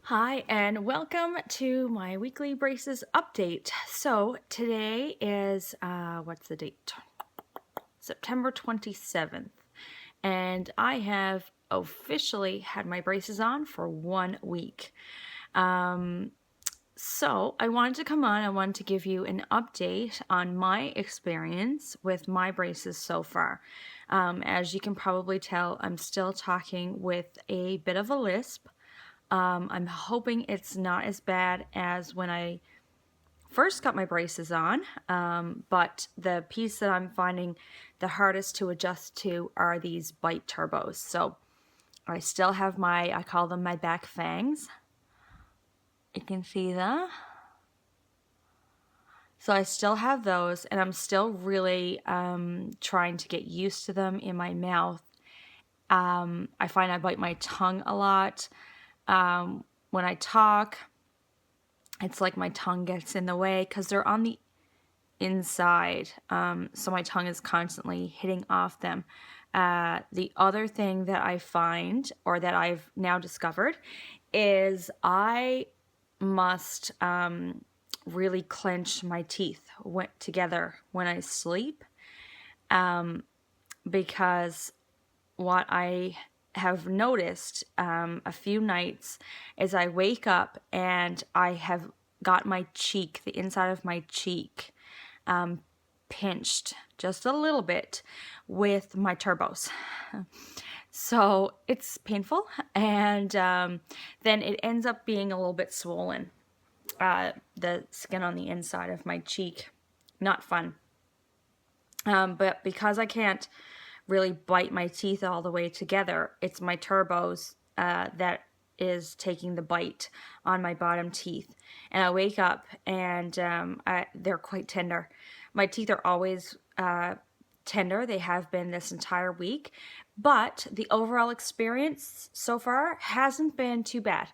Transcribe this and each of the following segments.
Hi and welcome to my weekly braces update. So today is, what's the date? September 27th. And I have officially had my braces on for 1 week. So I wanted to come on, I wanted to give you an update on my experience with my braces so far. As you can probably tell, I'm still talking with a bit of a lisp. I'm hoping it's not as bad as when I first got my braces on, but the piece that I'm finding the hardest to adjust to are these bite turbos. So I still have I call them my back fangs. You can see that. So I still have those, and I'm still really trying to get used to them in my mouth. I find I bite my tongue a lot. When I talk, it's like my tongue gets in the way because they're on the inside. So my tongue is constantly hitting off them. The other thing that I find, or that I've now discovered, is I must really clench my teeth together when I sleep, because what I have noticed a few nights is I wake up and I have got my cheek, the inside of my cheek, pinched just a little bit with my turbos. So it's painful, and then it ends up being a little bit swollen. The skin on the inside of my cheek, not fun. But because I can't really bite my teeth all the way together, it's my turbos that is taking the bite on my bottom teeth. And I wake up and they're quite tender. My teeth are always tender. They have been this entire week. But the overall experience so far hasn't been too bad.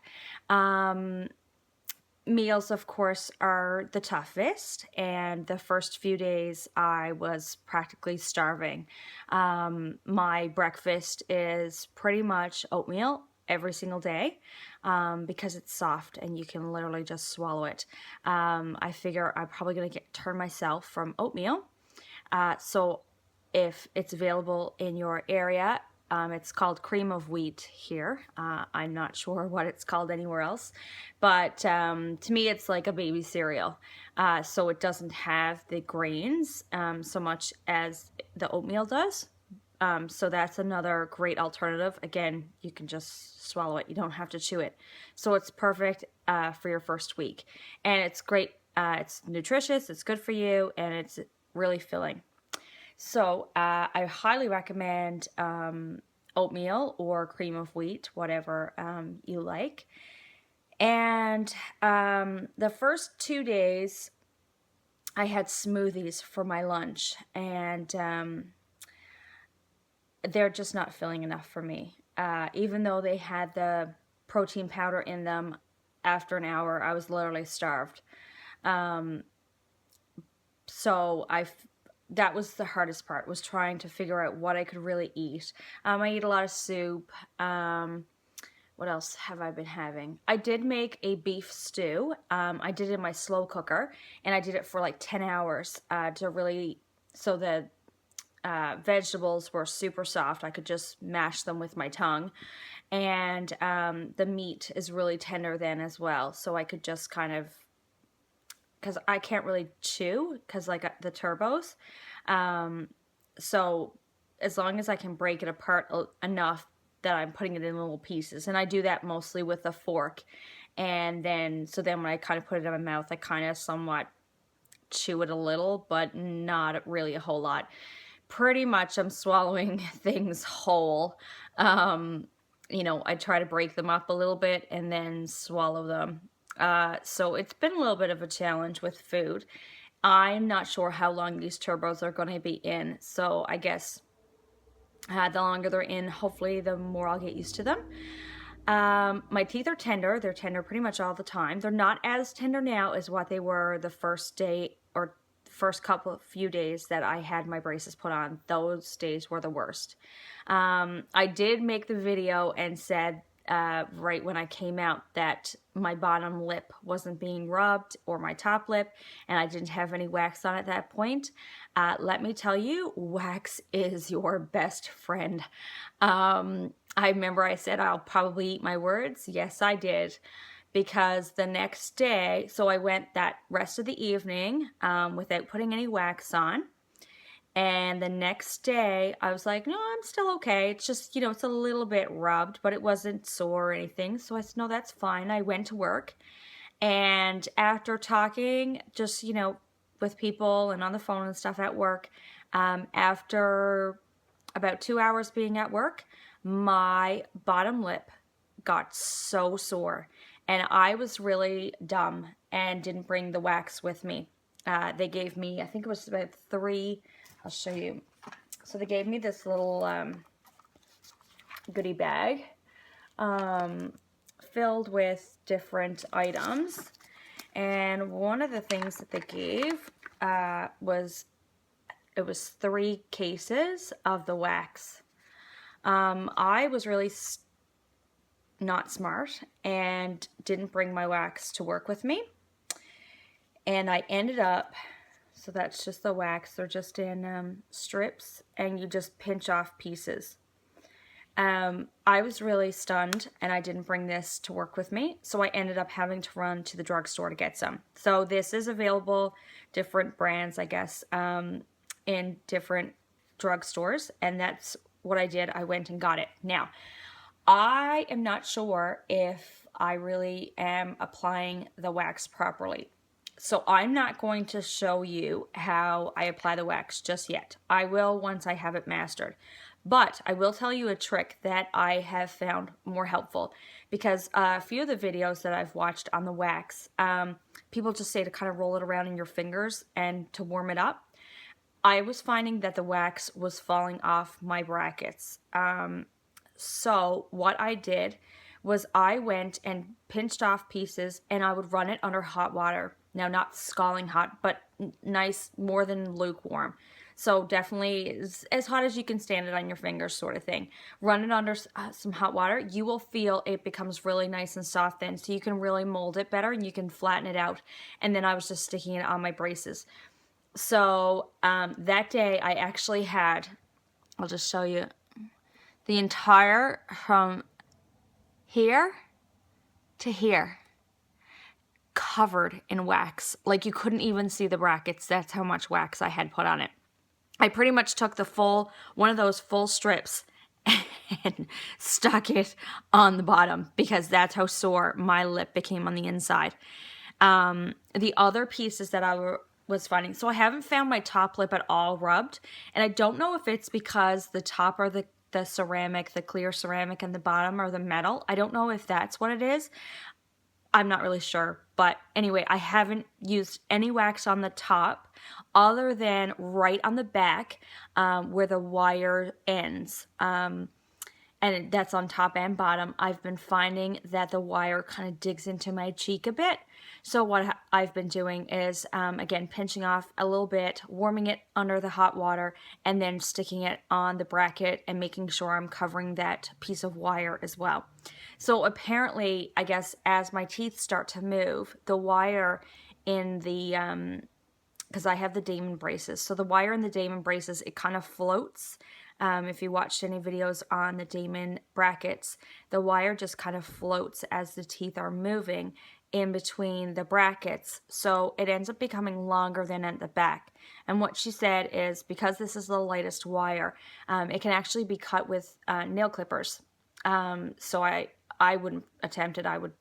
Meals, of course, are the toughest, and the first few days I was practically starving. My breakfast is pretty much oatmeal every single day, because it's soft and you can literally just swallow it. I figure I'm probably going to turn myself from oatmeal. So if it's available in your area, it's called cream of wheat here. I'm not sure what it's called anywhere else, but to me it's like a baby cereal. So it doesn't have the grains so much as the oatmeal does. So that's another great alternative. Again, you can just swallow it. You don't have to chew it. So it's perfect for your first week. And it's great. It's nutritious, it's good for you, and it's really filling. So I highly recommend oatmeal or cream of wheat, whatever you like. And the first 2 days, I had smoothies for my lunch, and they're just not filling enough for me. Even though they had the protein powder in them, after an hour, I was literally starved. So that was the hardest part, was trying to figure out what I could really eat. I eat a lot of soup. What else have I been having? I did make a beef stew. I did it in my slow cooker, and I did it for like 10 hours so the vegetables were super soft. I could just mash them with my tongue. And the meat is really tender then as well. So I could just kind of, because I can't really chew because like the turbos. So as long as I can break it apart enough that I'm putting it in little pieces. And I do that mostly with a fork. And then when I kind of put it in my mouth, I kind of somewhat chew it a little, but not really a whole lot. Pretty much I'm swallowing things whole. I try to break them up a little bit and then swallow them. So it's been a little bit of a challenge with food. I'm not sure how long these turbos are going to be in, so I guess the longer they're in, hopefully the more I'll get used to them. My teeth are tender. They're tender pretty much all the time. They're not as tender now as what they were the first day or first few days that I had my braces put on. Those days were the worst. I did make the video and said right when I came out that my bottom lip wasn't being rubbed, or my top lip, and I didn't have any wax on at that point. Let me tell you, wax is your best friend. I remember I said I'll probably eat my words. Yes, I did. Because the next day, so I went that rest of the evening without putting any wax on. And the next day, I was like, no, I'm still okay. It's just, you know, it's a little bit rubbed, but it wasn't sore or anything. So I said, no, that's fine. I went to work. And after talking, just, you know, with people and on the phone and stuff at work, after about 2 hours being at work, my bottom lip got so sore. And I was really dumb and didn't bring the wax with me. They gave me, I think it was about 3, I'll show you. So they gave me this little goodie bag filled with different items. And one of the things that they gave was 3 cases of the wax. I was really not smart and didn't bring my wax to work with me. And I ended up, so that's just the wax. They're just in strips, and you just pinch off pieces. I was really stunned, and I didn't bring this to work with me, so I ended up having to run to the drugstore to get some. So this is available, different brands, I guess, in different drugstores, and that's what I did. I went and got it. Now, I am not sure if I really am applying the wax properly. So I'm not going to show you how I apply the wax just yet. I will once I have it mastered. But I will tell you a trick that I have found more helpful, because a few of the videos that I've watched on the wax, people just say to kind of roll it around in your fingers and to warm it up. I was finding that the wax was falling off my brackets. So what I did was I went and pinched off pieces, and I would run it under hot water. Now, not scalding hot, but nice, more than lukewarm. So definitely as hot as you can stand it on your fingers, sort of thing. Run it under some hot water. You will feel it becomes really nice and soft then, so you can really mold it better and you can flatten it out. And then I was just sticking it on my braces. So that day I actually had, I'll just show you, the entire, from here to here, covered in wax. Like, you couldn't even see the brackets. That's how much wax I had put on it. I pretty much took the full, one of those full strips and stuck it on the bottom, because that's how sore my lip became on the inside. The other pieces that I was finding, so I haven't found my top lip at all rubbed, and I don't know if it's because the top are the ceramic, the clear ceramic, and the bottom are the metal. I don't know if that's what it is. I'm not really sure, but anyway, I haven't used any wax on the top other than right on the back where the wire ends. And that's on top and bottom. I've been finding that the wire kind of digs into my cheek a bit. So what I've been doing is, again, pinching off a little bit, warming it under the hot water, and then sticking it on the bracket and making sure I'm covering that piece of wire as well. So apparently, I guess, as my teeth start to move, the wire in the, because I have the Damon Braces, so the wire in the Damon Braces, it kind of floats. If you watched any videos on the Damon brackets, the wire just kind of floats as the teeth are moving in between the brackets, so it ends up becoming longer than at the back. And what she said is, because this is the lightest wire, it can actually be cut with nail clippers. So I wouldn't attempt it. I would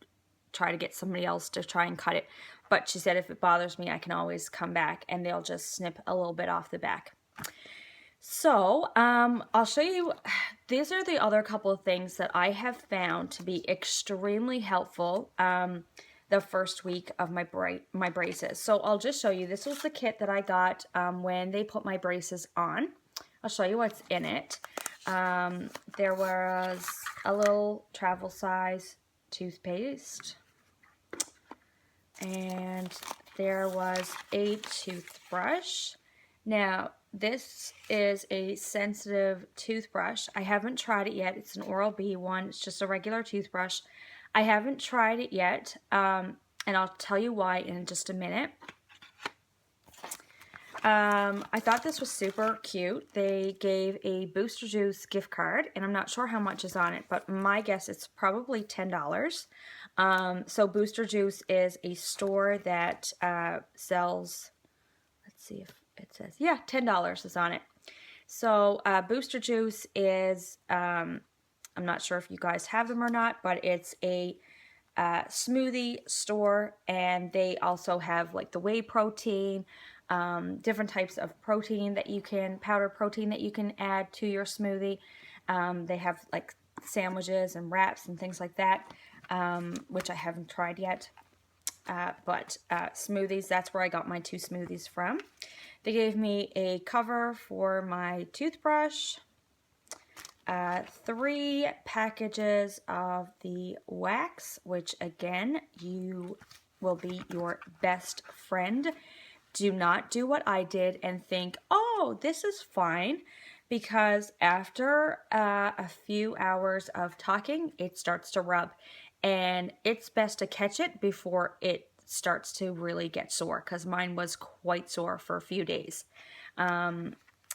try to get somebody else to try and cut it. But she said if it bothers me, I can always come back and they'll just snip a little bit off the back. So I'll show you, these are the other couple of things that I have found to be extremely helpful the first week of my braces. So I'll just show you, this was the kit that I got when they put my braces on. I'll show you what's in it. There was a little travel size toothpaste, and there was a toothbrush. Now, This is a sensitive toothbrush. I haven't tried it yet. It's an Oral-B one. It's just a regular toothbrush. I haven't tried it yet, and I'll tell you why in just a minute. I thought this was super cute. They gave a Booster Juice gift card, and I'm not sure how much is on it, but my guess it's probably $10. So Booster Juice is a store that sells, let's see if it says, yeah, $10 is on it. So Booster Juice is, I'm not sure if you guys have them or not, but it's a smoothie store, and they also have like the whey protein, different types of protein that you can, powder protein that you can add to your smoothie. They have like sandwiches and wraps and things like that, which I haven't tried yet. But smoothies, that's where I got my 2 smoothies from. They gave me a cover for my toothbrush, 3 packages of the wax, which again, you will be your best friend. Do not do what I did and think, oh, this is fine, because after a few hours of talking, it starts to rub, and it's best to catch it before it starts to really get sore, because mine was quite sore for a few days.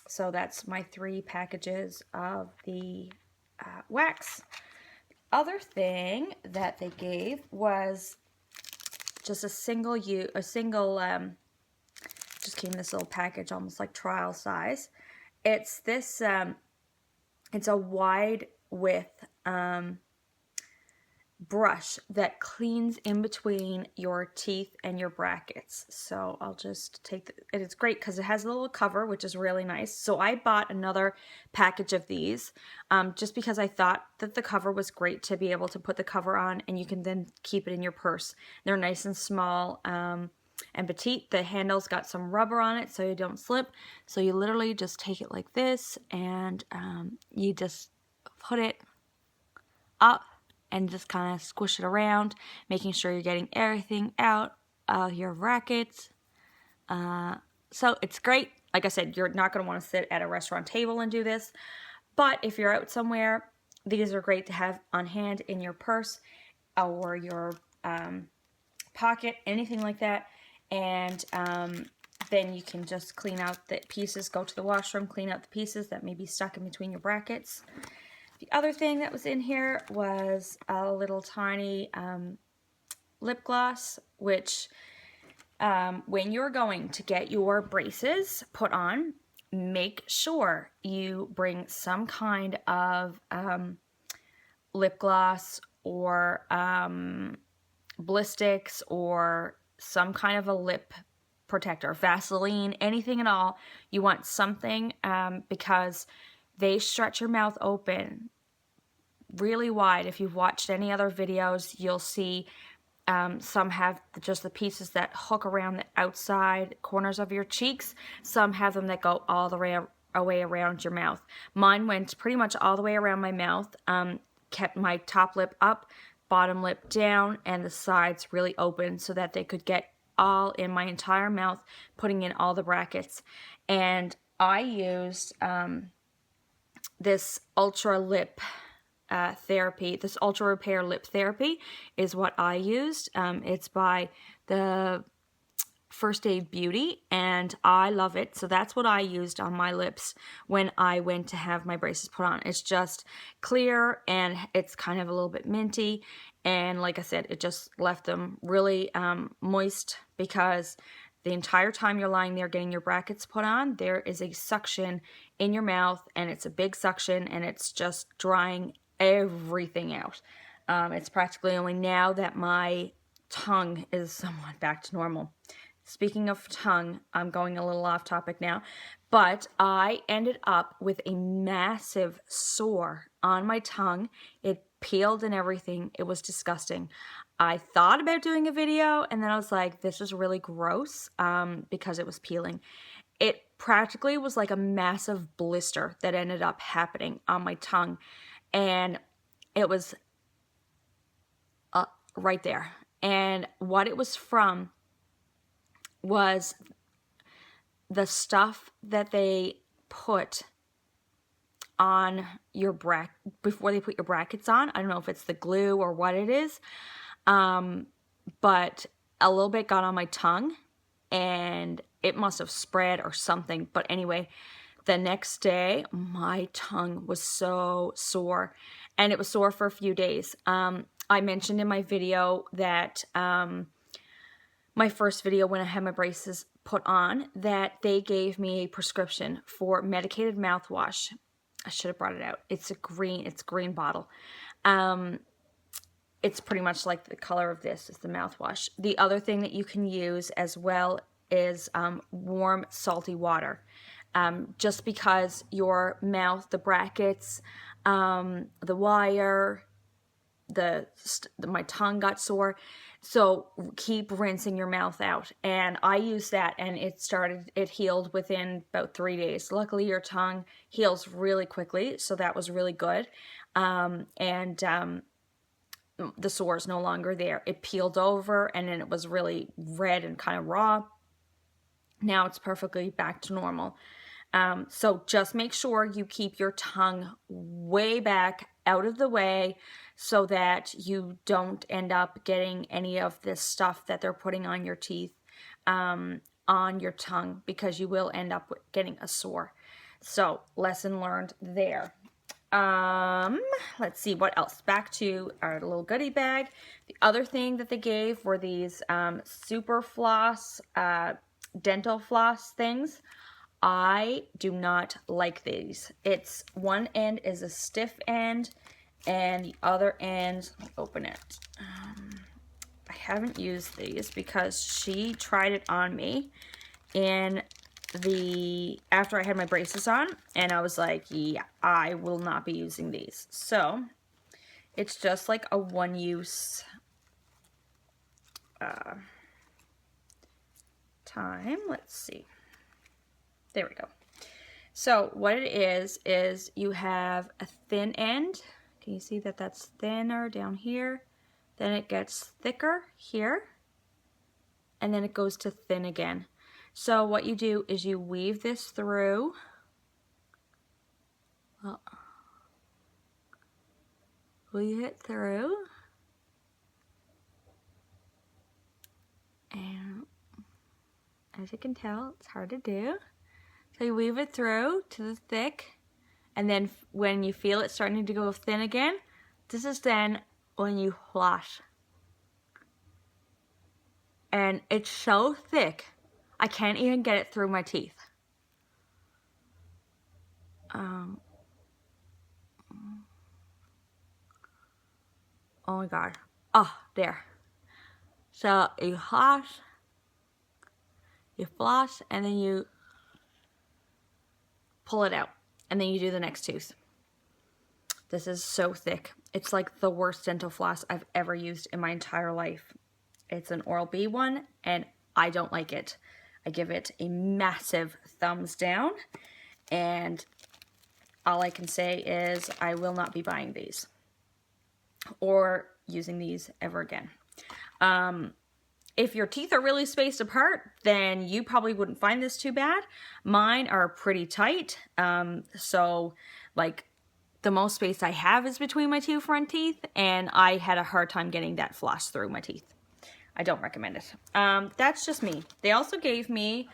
So that's my 3 packages of the wax. Other thing that they gave was just just came in this little package, almost like trial size. It's this, it's a wide width brush that cleans in between your teeth and your brackets. So I'll just take and it's great because it has a little cover, which is really nice. So I bought another package of these just because I thought that the cover was great to be able to put the cover on, and you can then keep it in your purse. They're nice and small and petite. The handle's got some rubber on it so you don't slip. So you literally just take it like this, and you just put it up and just kind of squish it around, making sure you're getting everything out of your brackets. So it's great. Like I said, you're not going to want to sit at a restaurant table and do this, but if you're out somewhere, these are great to have on hand in your purse or your pocket, anything like that. And then you can just clean out the pieces, go to the washroom, clean out the pieces that may be stuck in between your brackets. The other thing that was in here was a little tiny lip gloss, which when you're going to get your braces put on, make sure you bring some kind of lip gloss or Blistics or some kind of a lip protector, Vaseline, anything at all. You want something because they stretch your mouth open really wide. If you've watched any other videos, you'll see some have just the pieces that hook around the outside corners of your cheeks. Some have them that go all the way around your mouth. Mine went pretty much all the way around my mouth, kept my top lip up, bottom lip down, and the sides really open so that they could get all in my entire mouth, putting in all the brackets. And I used this Ultra Lip Therapy. This Ultra Repair Lip Therapy is what I used. It's by the First Aid Beauty, and I love it. So that's what I used on my lips when I went to have my braces put on. It's just clear, and it's kind of a little bit minty, and like I said, it just left them really moist, because the entire time you're lying there getting your brackets put on, there is a suction in your mouth, and it's a big suction, and it's just drying everything out. It's practically only now that my tongue is somewhat back to normal. Speaking of tongue, I'm going a little off topic now, but I ended up with a massive sore on my tongue. It peeled and everything. It was disgusting. I thought about doing a video, and then I was like, this is really gross because it was peeling. It practically was like a massive blister that ended up happening on my tongue, and it was right there. And what it was from was the stuff that they put on your before they put your brackets on, I don't know if it's the glue or what it is, but a little bit got on my tongue and it must have spread or something. But anyway, the next day my tongue was so sore, and it was sore for a few days. I mentioned in my video that my first video when I had my braces put on, that they gave me a prescription for medicated mouthwash. I should have brought it out. It's a green bottle. It's pretty much like the color of this is the mouthwash. The other thing that you can use as well is warm, salty water. Just because your mouth, the brackets, the wire, my tongue got sore, so keep rinsing your mouth out. And I used that, and it healed within about 3 days. Luckily your tongue heals really quickly, so that was really good. The sore is no longer there. It peeled over, and then it was really red and kind of raw. Now it's perfectly back to normal. So just make sure you keep your tongue way back, out of the way, so that you don't end up getting any of this stuff that they're putting on your teeth on your tongue, because you will end up getting a sore. So lesson learned there. Let's see what else. Back to our little goodie bag. The other thing that they gave were these super floss dental floss things. I do not like these. It's one end is a stiff end, and the other end, let me open it. I haven't used these because she tried it on me after I had my braces on, and I was like, yeah, I will not be using these. So it's just like a one-use time. Let's see. There we go. So what it is you have a thin end. Can you see that that's thinner down here? Then it gets thicker here, and then it goes to thin again. So what you do is you weave this through. Well, weave it through. And as you can tell, it's hard to do. So you weave it through to the thick, and then when you feel it starting to go thin again, this is then when you floss. And it's so thick, I can't even get it through my teeth. Oh my god. Oh, there. So you floss, and then you pull it out, and then you do the next tooth. This is so thick. It's like the worst dental floss I've ever used in my entire life. It's an Oral-B one, and I don't like it. I give it a massive thumbs down, and all I can say is I will not be buying these or using these ever again. If your teeth are really spaced apart, then you probably wouldn't find this too bad. Mine are pretty tight, so like the most space I have is between my two front teeth, and I had a hard time getting that floss through my teeth. I don't recommend it. That's just me. They also gave me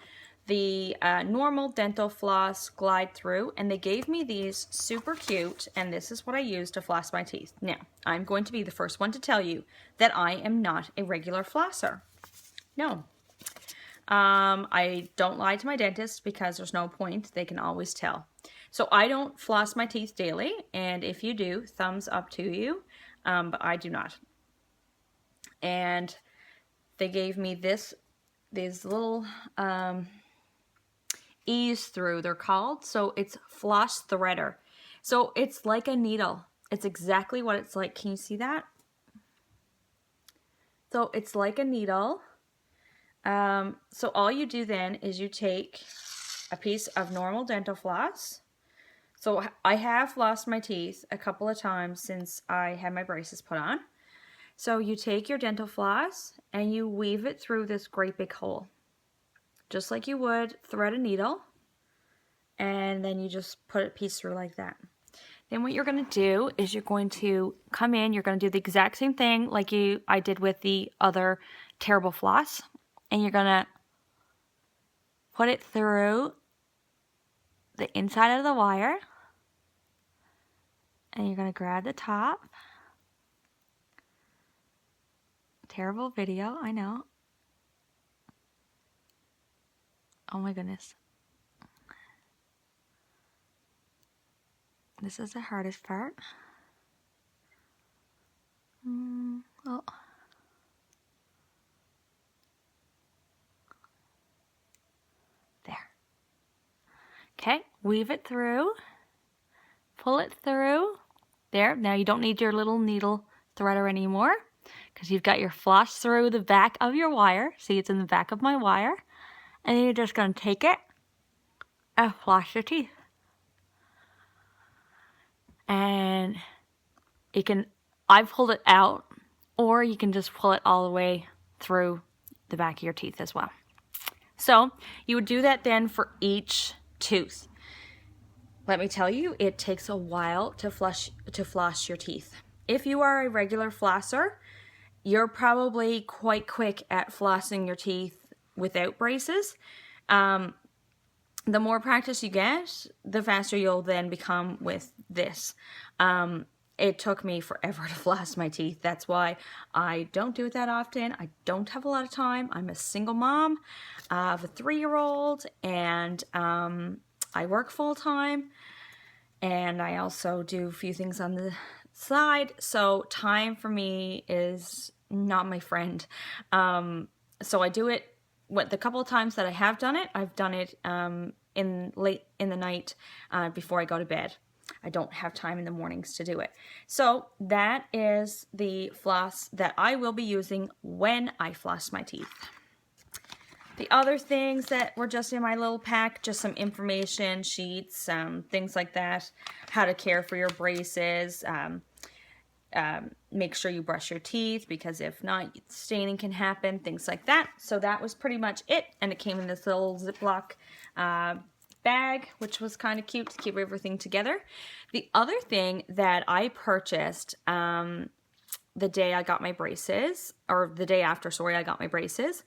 the normal dental floss glide through, and they gave me these super cute, and this is what I use to floss my teeth. Now, I'm going to be the first one to tell you that I am not a regular flosser. No. I don't lie to my dentist because there's no point. They can always tell. So I don't floss my teeth daily, and if you do, thumbs up to you, but I do not. And they gave me these little ease through, they're called. So it's Floss Threader. So it's like a needle. It's exactly what it's like. Can you see that? So it's like a needle. So all you do then is you take a piece of normal dental floss. So I have flossed my teeth a couple of times since I had my braces put on. So you take your dental floss and you weave it through this great big hole. just like you would thread a needle, and then you just put a piece through like that. Then what you're going to do is you're going to come in, you're going to do the exact same thing like I did with the other terrible floss, and you're going to put it through the inside of the wire, and you're going to grab the top. Terrible video, I know. Oh my goodness. This is the hardest part. Oh. There. Okay, weave it through. Pull it through. There, now you don't need your little needle threader anymore because you've got your floss through the back of your wire. See, it's in the back of my wire. And then you're just going to take it and floss your teeth. And you can, I pulled it out, or you can just pull it all the way through the back of your teeth as well. So you would do that then for each tooth. Let me tell you, it takes a while to floss your teeth. If you are a regular flosser, you're probably quite quick at flossing your teeth without braces. The more practice you get, the faster you'll then become with this. It took me forever to floss my teeth. That's why I don't do it that often. I don't have a lot of time. I'm a single mom of a 3-year-old, and I work full time, and I also do a few things on the side. So time for me is not my friend. So I do it. The couple of times that I have done it, I've done it late in the night before I go to bed. I don't have time in the mornings to do it. So that is the floss that I will be using when I floss my teeth. The other things that were just in my little pack, just some information sheets, things like that, how to care for your braces, make sure you brush your teeth, because if not, staining can happen, things like that. So that was pretty much it, and it came in this little Ziploc bag, which was kind of cute to keep everything together. The other thing that I purchased the day I got my braces, or the day after, sorry, I got my braces,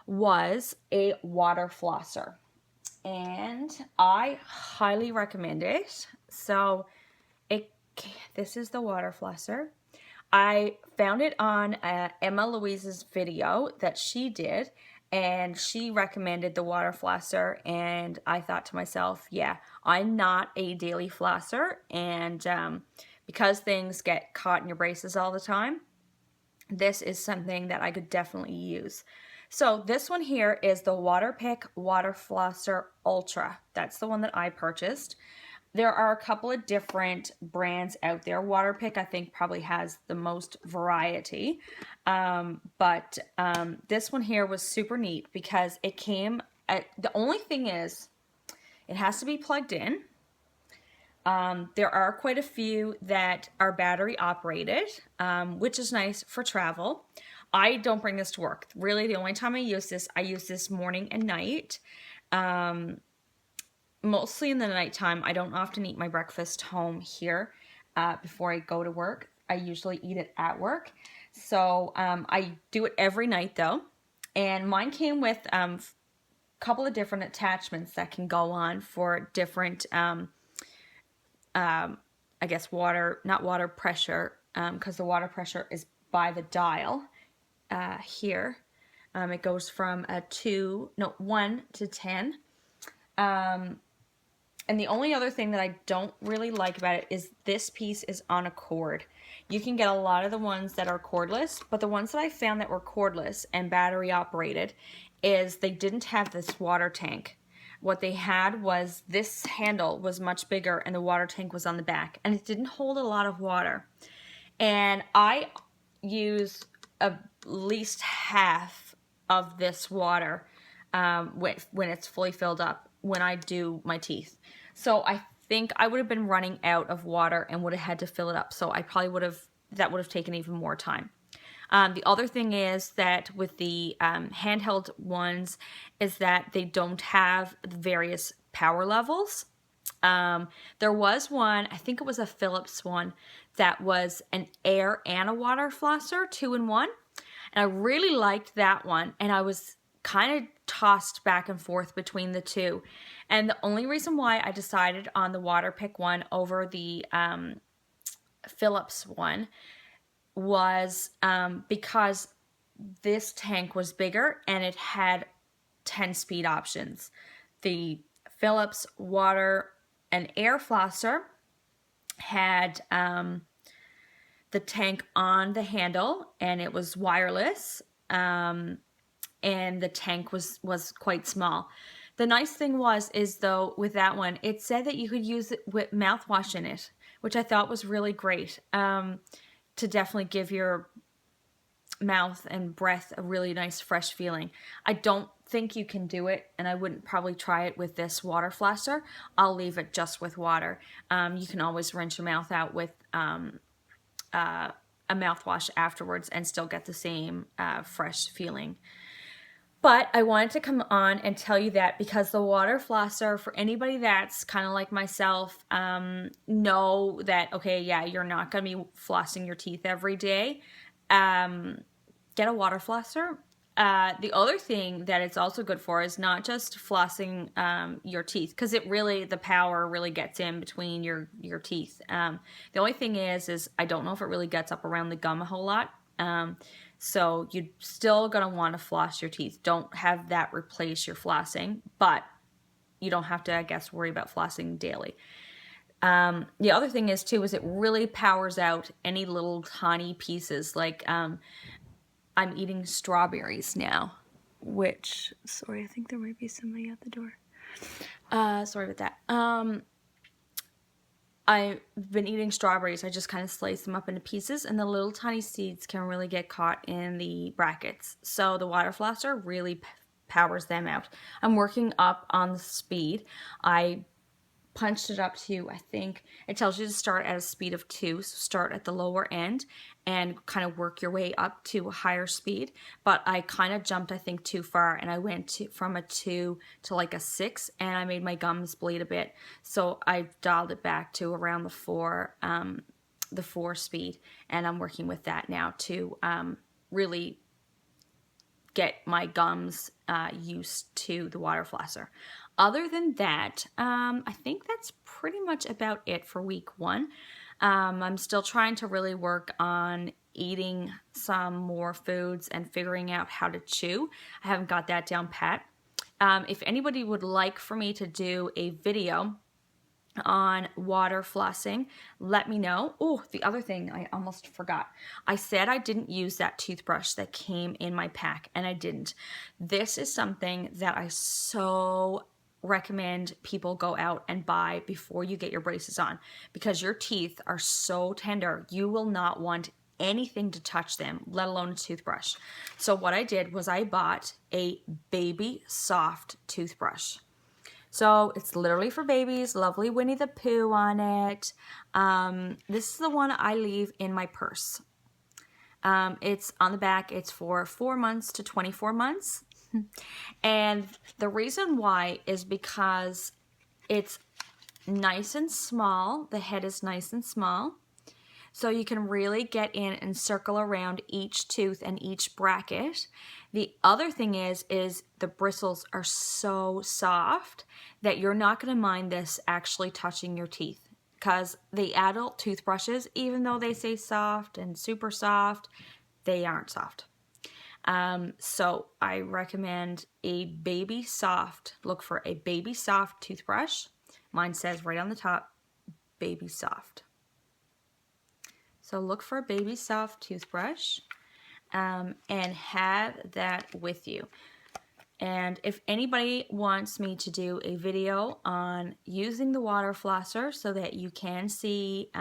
was a water flosser, and I highly recommend it. So this is the water flosser. I found it on Emma Louise's video that she did, and she recommended the water flosser, and I thought to myself, yeah, I'm not a daily flosser, and because things get caught in your braces all the time, this is something that I could definitely use. So this one here is the Waterpik Water Flosser Ultra. That's the one that I purchased. There are a couple of different brands out there. Waterpik, I think, probably has the most variety. But this one here was super neat because it came the only thing is it has to be plugged in. There are quite a few that are battery operated, which is nice for travel. I don't bring this to work. Really, the only time I use this morning and night. Mostly in the nighttime. I don't often eat my breakfast home here before I go to work. I usually eat it at work. So I do it every night though. And mine came with a couple of different attachments that can go on for different, I guess not water pressure, because the water pressure is by the dial here. It goes from 1 to 10. And the only other thing that I don't really like about it is this piece is on a cord. You can get a lot of the ones that are cordless, but the ones that I found that were cordless and battery operated is they didn't have this water tank. What they had was this handle was much bigger and the water tank was on the back, and it didn't hold a lot of water. And I use at least half of this water when it's fully filled up when I do my teeth. So I think I would have been running out of water and would have had to fill it up. So I probably that would have taken even more time. The other thing is that with the handheld ones is that they don't have various power levels. There was one, I think it was a Philips one, that was an air and a water flosser, 2-in-1. And I really liked that one. And I was kind of tossed back and forth between the two. And the only reason why I decided on the Waterpik one over the Philips one was because this tank was bigger and it had 10 speed options. The Philips water and air flosser had the tank on the handle, and it was wireless, and the tank was quite small. The nice thing is though, with that one, it said that you could use it with mouthwash in it, which I thought was really great, to definitely give your mouth and breath a really nice fresh feeling. I don't think you can do it, and I wouldn't probably try it with this water flosser. I'll leave it just with water. You can always rinse your mouth out with a mouthwash afterwards and still get the same fresh feeling. But I wanted to come on and tell you that because the water flosser, for anybody that's kind of like myself, know that, okay, yeah, you're not going to be flossing your teeth every day. Get a water flosser. The other thing that it's also good for is not just flossing your teeth, because the power really gets in between your teeth. The only thing is I don't know if it really gets up around the gum a whole lot. So you're still going to want to floss your teeth. Don't have that replace your flossing, but you don't have to, I guess, worry about flossing daily. The other thing is it really powers out any little tiny pieces. Like I'm eating strawberries now, which, sorry, I think there might be somebody at the door. Sorry about that. I've been eating strawberries. I just kind of slice them up into pieces, and the little tiny seeds can really get caught in the brackets. So the water flosser really powers them out. I'm working up on the speed. I punched it up to, I think it tells you to start at a speed of 2, so start at the lower end and kind of work your way up to a higher speed. But I kind of jumped, I think, too far, and I went from a 2 to like a 6, and I made my gums bleed a bit. So I dialed it back to around the 4 speed, and I'm working with that now to really get my gums used to the water flosser. Other than that, I think that's pretty much about it for week 1. I'm still trying to really work on eating some more foods and figuring out how to chew. I haven't got that down pat. If anybody would like for me to do a video on water flossing, let me know. Oh, the other thing I almost forgot. I said I didn't use that toothbrush that came in my pack, and I didn't. This is something that I so recommend people go out and buy before you get your braces on, because your teeth are so tender. You will not want anything to touch them, let alone a toothbrush. So what I did was I bought a baby soft toothbrush. So it's literally for babies, lovely Winnie the Pooh on it. This is the one I leave in my purse. It's on the back, it's for 4 months to 24 months. And the reason why is because it's nice and small. The head is nice and small. So you can really get in and circle around each tooth and each bracket. The other thing is the bristles are so soft that you're not going to mind this actually touching your teeth. Because the adult toothbrushes, even though they say soft and super soft, they aren't soft. So I recommend a baby soft. Look for a baby soft toothbrush. Mine says right on the top, baby soft. So look for a baby soft toothbrush, and have that with you. And if anybody wants me to do a video on using the water flosser so that you can see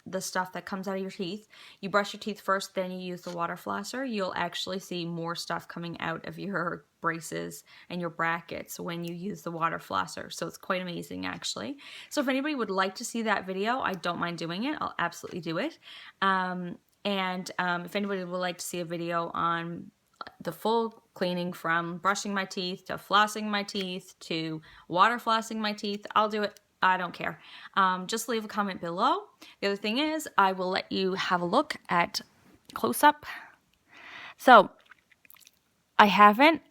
the stuff that comes out of your teeth, you brush your teeth first, then you use the water flosser, you'll actually see more stuff coming out of your braces and your brackets when you use the water flosser. So it's quite amazing, actually. So if anybody would like to see that video, I don't mind doing it. I'll absolutely do it. And if anybody would like to see a video on the full cleaning from brushing my teeth to flossing my teeth to water flossing my teeth, I'll do it. I don't care. Just leave a comment below. The other thing is I will let you have a look at close up. So I haven't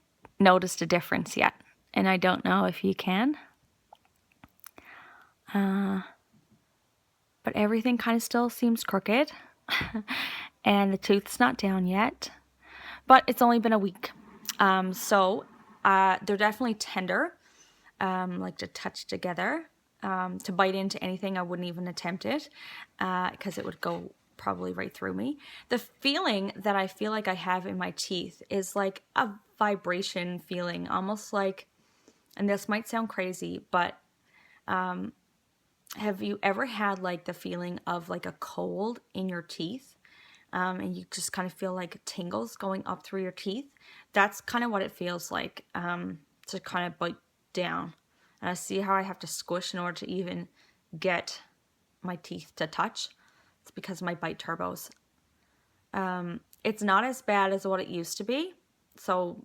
noticed a difference yet, and I don't know if you can. But everything kind of still seems crooked and the tooth's not down yet, but it's only been a week. So they're definitely tender, like to touch together. To bite into anything, I wouldn't even attempt it because it would go probably right through me. The feeling that I feel like I have in my teeth is like a vibration feeling, almost like, and this might sound crazy, but have you ever had like the feeling of like a cold in your teeth? And you just kind of feel like tingles going up through your teeth? That's kind of what it feels like to kind of bite down. And I see how I have to squish in order to even get my teeth to touch. It's because of my bite turbos. It's not as bad as what it used to be. So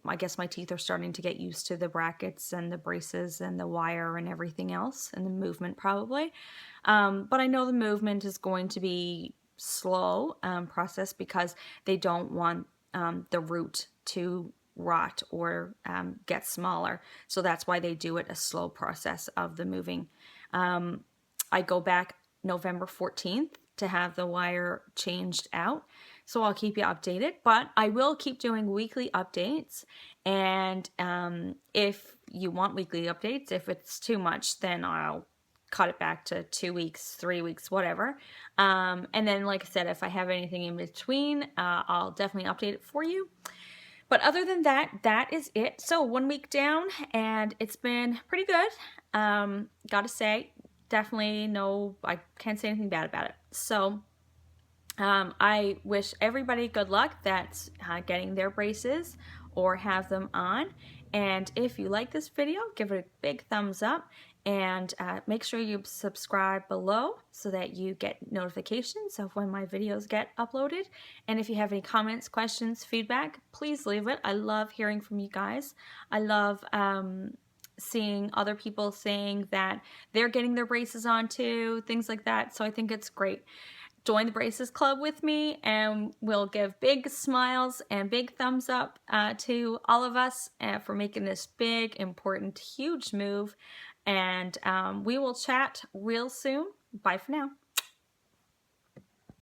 I guess my teeth are starting to get used to the brackets and the braces and the wire and everything else, and the movement probably. But I know the movement is going to be slow process because they don't want the root to rot or get smaller. So that's why they do it a slow process of the moving. I go back November 14th to have the wire changed out. So I'll keep you updated, but I will keep doing weekly updates. And if you want weekly updates, if it's too much, then I'll cut it back to 2 weeks, 3 weeks, whatever. And then, like I said, if I have anything in between, I'll definitely update it for you. But other than that, that is it. So 1 week down, and it's been pretty good. Gotta say, definitely no, I can't say anything bad about it. So I wish everybody good luck that's getting their braces or have them on. And if you like this video, give it a big thumbs up, and make sure you subscribe below so that you get notifications of when my videos get uploaded. And if you have any comments, questions, feedback, please leave it. I love hearing from you guys. I love seeing other people saying that they're getting their braces on too, things like that. So I think it's great. Join the Braces Club with me, and we'll give big smiles and big thumbs up to all of us for making this big, important, huge move. And we will chat real soon. Bye for now.